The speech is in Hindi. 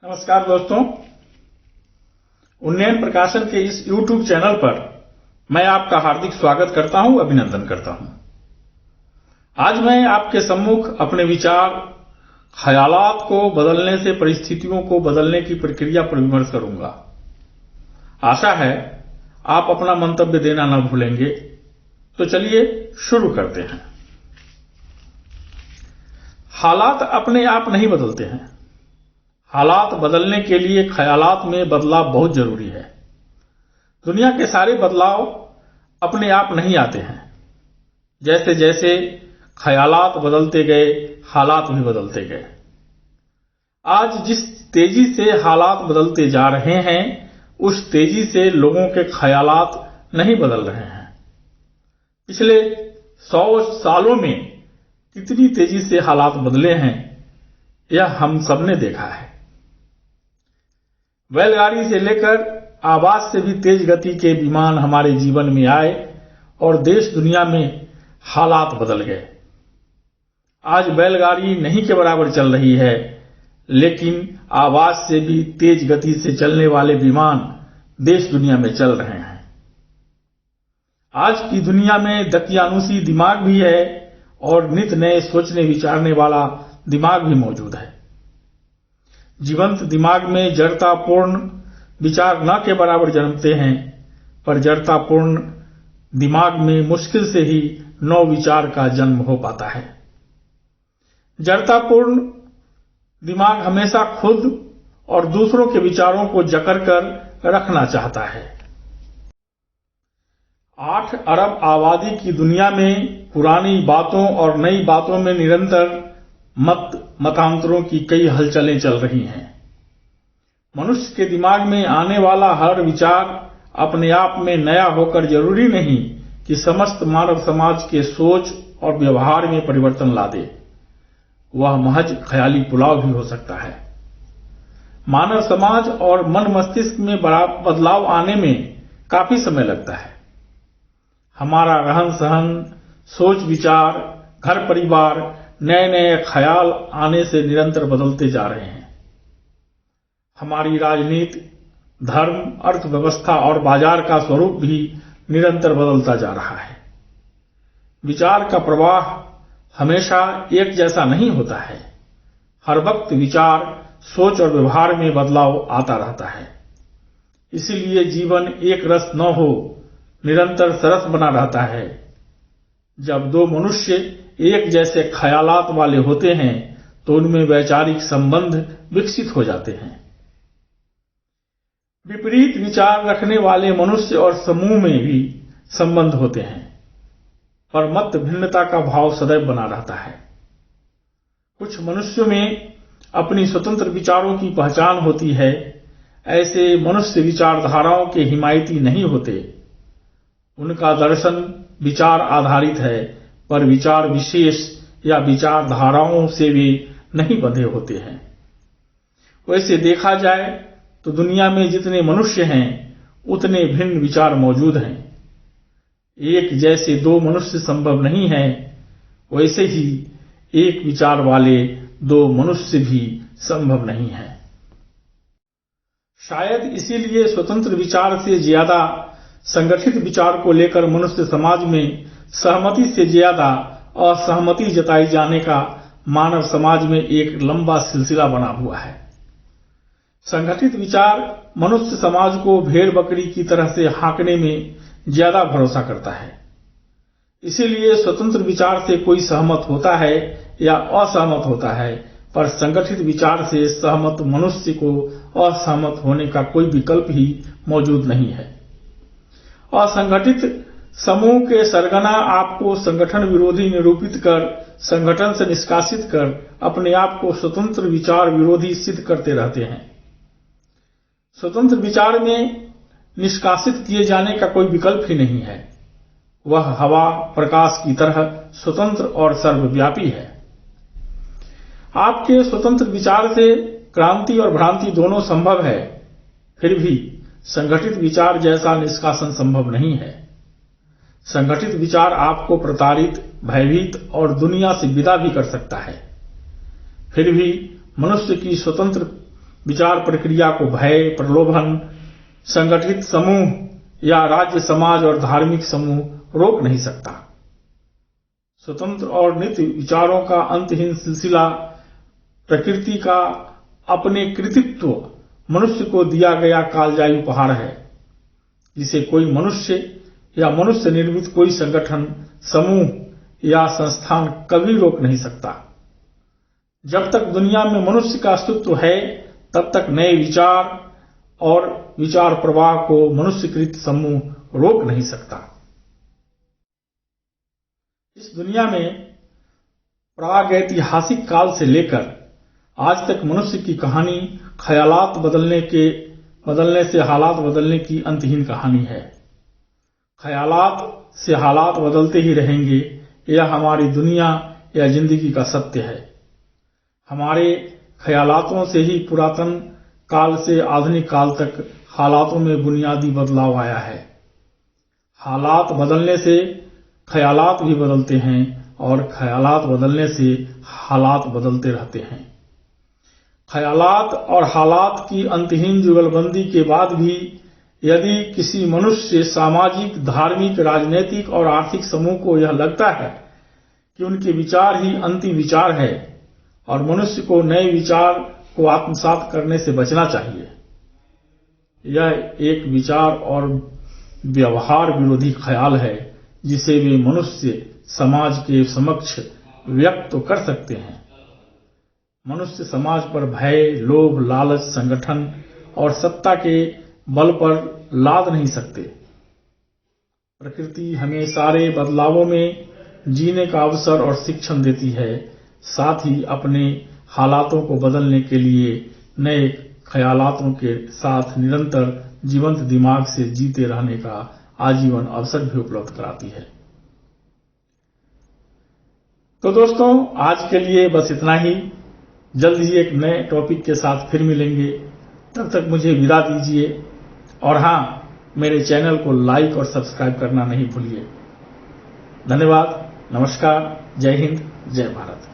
नमस्कार दोस्तों, उन्नयन प्रकाशन के इस YouTube चैनल पर मैं आपका हार्दिक स्वागत करता हूं, अभिनंदन करता हूं। आज मैं आपके सम्मुख अपने विचार, ख्यालात को बदलने से परिस्थितियों को बदलने की प्रक्रिया पर विमर्श करूंगा। आशा है आप अपना मंतव्य देना न भूलेंगे। तो चलिए शुरू करते हैं। हालात अपने आप नहीं बदलते हैं। हालात बदलने के लिए ख्यालात में बदलाव बहुत जरूरी है। दुनिया के सारे बदलाव अपने आप नहीं आते हैं। जैसे जैसे ख्यालात बदलते गए, हालात भी बदलते गए। आज जिस तेजी से हालात बदलते जा रहे हैं, उस तेजी से लोगों के ख्यालात नहीं बदल रहे हैं। पिछले 100 सालों में कितनी तेजी से हालात बदले हैं, यह हम सबने देखा है। बैलगाड़ी से लेकर आवाज से भी तेज गति के विमान हमारे जीवन में आए और देश दुनिया में हालात बदल गए। आज बैलगाड़ी नहीं के बराबर चल रही है, लेकिन आवाज से भी तेज गति से चलने वाले विमान देश दुनिया में चल रहे हैं। आज की दुनिया में दकियानुसी दिमाग भी है और नित नए सोचने विचारने वाला दिमाग भी मौजूद है। जीवंत दिमाग में जड़तापूर्ण विचार न के बराबर जन्मते हैं, पर जड़तापूर्ण दिमाग में मुश्किल से ही नव विचार का जन्म हो पाता है। जड़तापूर्ण दिमाग हमेशा खुद और दूसरों के विचारों को जकड़ कर रखना चाहता है। 8 अरब आबादी की दुनिया में पुरानी बातों और नई बातों में निरंतर मतांतरों की कई हलचलें चल रही हैं। मनुष्य के दिमाग में आने वाला हर विचार अपने आप में नया होकर जरूरी नहीं कि समस्त मानव समाज के सोच और व्यवहार में परिवर्तन ला दे। वह महज ख्याली पुलाव भी हो सकता है। मानव समाज और मन मस्तिष्क में बड़ा बदलाव आने में काफी समय लगता है। हमारा रहन सहन, सोच विचार, घर परिवार नए नए ख्याल आने से निरंतर बदलते जा रहे हैं। हमारी राजनीति, धर्म, अर्थव्यवस्था और बाजार का स्वरूप भी निरंतर बदलता जा रहा है। विचार का प्रवाह हमेशा एक जैसा नहीं होता है। हर वक्त विचार, सोच और व्यवहार में बदलाव आता रहता है। इसीलिए जीवन एक रस न हो, निरंतर सरस बना रहता है। जब दो मनुष्य एक जैसे ख्यालात वाले होते हैं तो उनमें वैचारिक संबंध विकसित हो जाते हैं। विपरीत विचार रखने वाले मनुष्य और समूह में भी संबंध होते हैं, पर मत भिन्नता का भाव सदैव बना रहता है। कुछ मनुष्यों में अपनी स्वतंत्र विचारों की पहचान होती है। ऐसे मनुष्य विचारधाराओं के हिमायती नहीं होते। उनका दर्शन विचार आधारित है, पर विचार विशेष या विचारधाराओं से वे नहीं बंधे होते हैं। वैसे देखा जाए तो दुनिया में जितने मनुष्य हैं, उतने भिन्न विचार मौजूद हैं। एक जैसे दो मनुष्य संभव नहीं है, वैसे ही एक विचार वाले दो मनुष्य भी संभव नहीं है। शायद इसीलिए स्वतंत्र विचार से ज्यादा संगठित विचार को लेकर मनुष्य समाज में सहमति से ज्यादा असहमति जताई जाने का मानव समाज में एक लंबा सिलसिला बना हुआ है। संगठित विचार मनुष्य समाज को भेड़ बकरी की तरह से हाँकने में ज्यादा भरोसा करता है। इसीलिए स्वतंत्र विचार से कोई सहमत होता है या असहमत होता है, पर संगठित विचार से सहमत मनुष्य को असहमत होने का कोई विकल्प ही मौजूद नहीं है। असंगठित समूह के सरगना आपको संगठन विरोधी निरूपित कर, संगठन से निष्कासित कर अपने आप को स्वतंत्र विचार विरोधी सिद्ध करते रहते हैं। स्वतंत्र विचार में निष्कासित किए जाने का कोई विकल्प ही नहीं है। वह हवा प्रकाश की तरह स्वतंत्र और सर्वव्यापी है। आपके स्वतंत्र विचार से क्रांति और भ्रांति दोनों संभव है, फिर भी संगठित विचार जैसा निष्कासन संभव नहीं है। संगठित विचार आपको प्रताड़ित, भयभीत और दुनिया से विदा भी कर सकता है। फिर भी मनुष्य की स्वतंत्र विचार प्रक्रिया को भय, प्रलोभन, संगठित समूह या राज्य, समाज और धार्मिक समूह रोक नहीं सकता। स्वतंत्र और नित्य विचारों का अंतहीन सिलसिला प्रकृति का अपने कृतित्व मनुष्य को दिया गया कालजयी उपहार है, जिसे कोई मनुष्य या मनुष्य निर्मित कोई संगठन, समूह या संस्थान कभी रोक नहीं सकता। जब तक दुनिया में मनुष्य का अस्तित्व है, तब तक नए विचार और विचार प्रवाह को मनुष्यकृत समूह रोक नहीं सकता। इस दुनिया में प्रागैतिहासिक काल से लेकर आज तक मनुष्य की कहानी ख्यालात बदलने से हालात बदलने की अंतहीन कहानी है। ख्यालात से हालात बदलते ही रहेंगे, यह हमारी दुनिया या जिंदगी का सत्य है। हमारे ख्यालातों से ही पुरातन काल से आधुनिक काल तक हालातों में बुनियादी बदलाव आया है। हालात बदलने से ख्यालात भी बदलते हैं और ख्यालात बदलने से हालात बदलते रहते हैं। ख्यालात और हालात की अंतहीन जुगलबंदी के बाद भी यदि किसी मनुष्य, सामाजिक, धार्मिक, राजनीतिक और आर्थिक समूह को यह लगता है कि उनके विचार ही अंतिम विचार है और मनुष्य को नए विचार को आत्मसात करने से बचना चाहिए, यह एक विचार और व्यवहार विरोधी ख्याल है जिसे वे मनुष्य समाज के समक्ष व्यक्त तो कर सकते हैं। मनुष्य समाज पर भय, लोभ, लालच, संगठन और सत्ता के बल पर लाद नहीं सकते। प्रकृति हमें सारे बदलावों में जीने का अवसर और शिक्षण देती है, साथ ही अपने हालातों को बदलने के लिए नए ख्यालातों के साथ निरंतर जीवंत दिमाग से जीते रहने का आजीवन अवसर भी उपलब्ध कराती है। तो दोस्तों, आज के लिए बस इतना ही। जल्द ही एक नए टॉपिक के साथ फिर मिलेंगे। तब तक मुझे विदा दीजिए और हाँ, मेरे चैनल को लाइक और सब्सक्राइब करना नहीं भूलिए। धन्यवाद, नमस्कार, जय हिंद, जय भारत।